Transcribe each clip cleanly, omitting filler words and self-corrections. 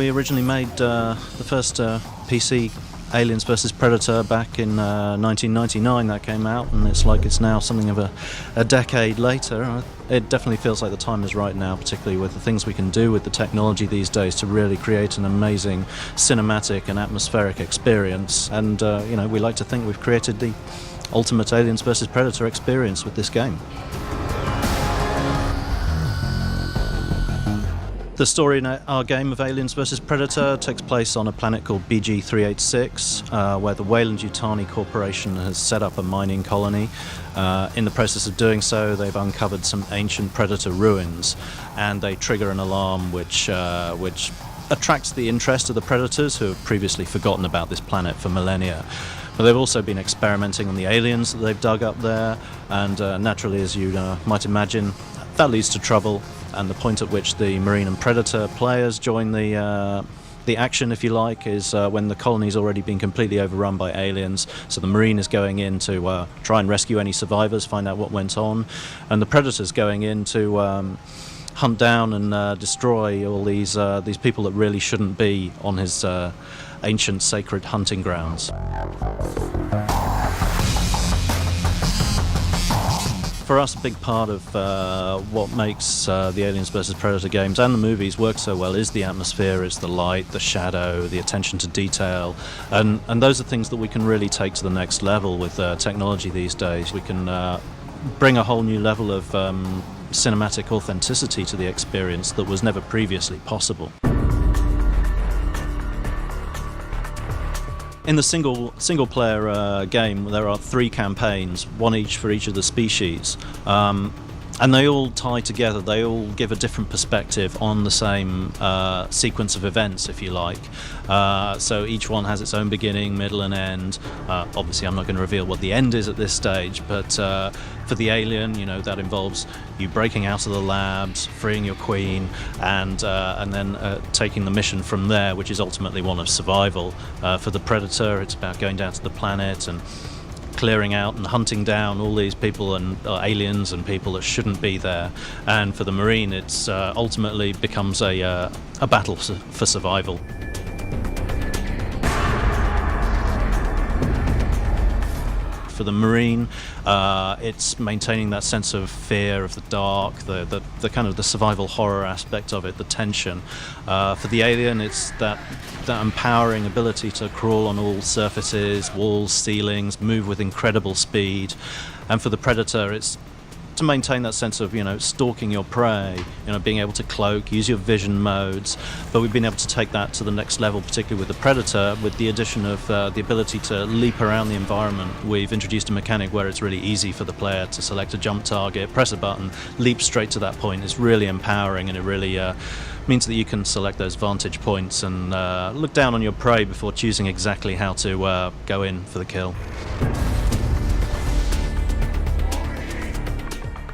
we originally made the first PC Aliens vs Predator back in 1999. That came out, and it's now something of a decade later. It definitely feels like the time is right now, particularly with the things we can do with the technology these days to really create an amazing cinematic and atmospheric experience. And we like to think we've created the ultimate Aliens vs Predator experience with this game. The story in our game of Aliens vs Predator takes place on a planet called BG-386, where the Weyland-Yutani Corporation has set up a mining colony. In the process of doing so, they've uncovered some ancient Predator ruins, and they trigger an alarm which attracts the interest of the Predators, who have previously forgotten about this planet for millennia. But they've also been experimenting on the aliens that they've dug up there, and naturally, as you might imagine, that leads to trouble. And the point at which the Marine and Predator players join the action, if you like, is when the colony's already been completely overrun by aliens. So the Marine is going in to try and rescue any survivors, find out what went on, and the Predator's going in to hunt down and destroy all these people that really shouldn't be on his ancient sacred hunting grounds. For us, a big part of what makes the Aliens vs Predator games and the movies work so well is the atmosphere, is the light, the shadow, the attention to detail, and those are things that we can really take to the next level with technology these days. We can bring a whole new level of cinematic authenticity to the experience that was never previously possible. In the single player game, there are 3 campaigns, one each for each of the species, and they all tie together. They all give a different perspective on the same sequence of events, if you like. So each one has its own beginning, middle and end. Obviously I'm not going to reveal what the end is at this stage, but for the alien, that involves you breaking out of the labs, freeing your queen, and then taking the mission from there, which is ultimately one of survival. For the Predator, it's about going down to the planet and clearing out and hunting down all these people and aliens and people that shouldn't be there. And for the Marine, it's ultimately becomes a battle for survival. For the Marine, it's maintaining that sense of fear of the dark, the kind of the survival horror aspect of it, the tension. For the alien, it's that empowering ability to crawl on all surfaces, walls, ceilings, move with incredible speed. And for the Predator, it's to maintain that sense of stalking your prey, being able to cloak, use your vision modes. But we've been able to take that to the next level, particularly with the Predator, with the addition of the ability to leap around the environment. We've introduced a mechanic where it's really easy for the player to select a jump target, press a button, leap straight to that point. It's really empowering, and it really means that you can select those vantage points and look down on your prey before choosing exactly how to go in for the kill.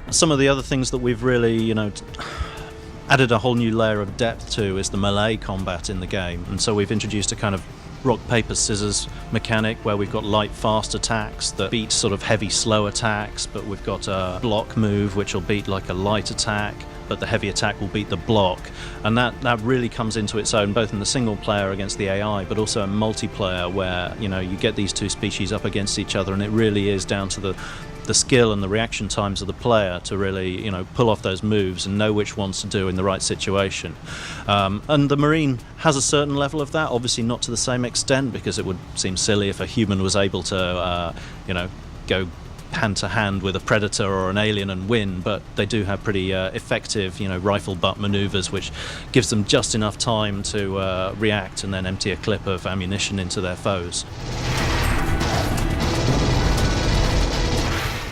Some of the other things that we've really, added a whole new layer of depth to is the melee combat in the game. And so we've introduced a kind of rock, paper, scissors mechanic where we've got light, fast attacks that beat sort of heavy, slow attacks, but we've got a block move which will beat like a light attack, but the heavy attack will beat the block. And that really comes into its own, both in the single player against the AI, but also in multiplayer where, you get these two species up against each other, and it really is down to the skill and the reaction times of the player to really, pull off those moves and know which ones to do in the right situation. And the Marine has a certain level of that, obviously not to the same extent, because it would seem silly if a human was able to, go hand-to-hand with a Predator or an alien and win, but they do have pretty effective, rifle butt maneuvers, which gives them just enough time to react and then empty a clip of ammunition into their foes.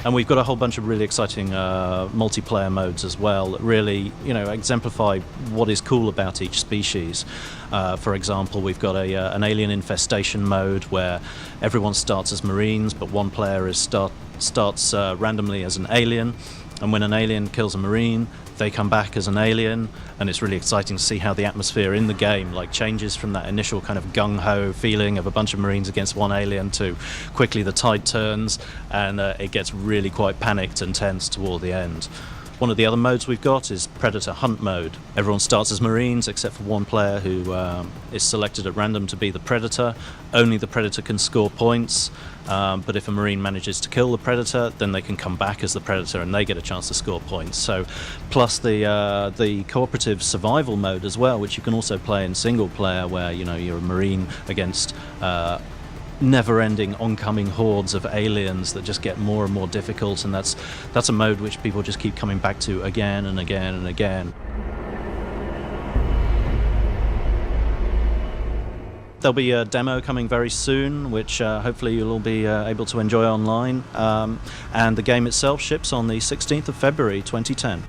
And we've got a whole bunch of really exciting multiplayer modes as well that really, exemplify what is cool about each species. For example, we've got an alien infestation mode where everyone starts as Marines, but one player starts randomly as an alien. And when an alien kills a Marine, they come back as an alien, and it's really exciting to see how the atmosphere in the game changes from that initial kind of gung-ho feeling of a bunch of Marines against one alien to quickly the tide turns and it gets really quite panicked and tense toward the end. One of the other modes we've got is Predator Hunt mode. Everyone starts as Marines except for one player who is selected at random to be the Predator. Only the Predator can score points, but if a Marine manages to kill the Predator, then they can come back as the Predator and they get a chance to score points. So, plus the cooperative survival mode as well, which you can also play in single player, where you're a Marine against never-ending oncoming hordes of aliens that just get more and more difficult, and that's a mode which people just keep coming back to again and again and again. There'll be a demo coming very soon, which hopefully you'll all be able to enjoy online, and the game itself ships on the 16th of February 2010.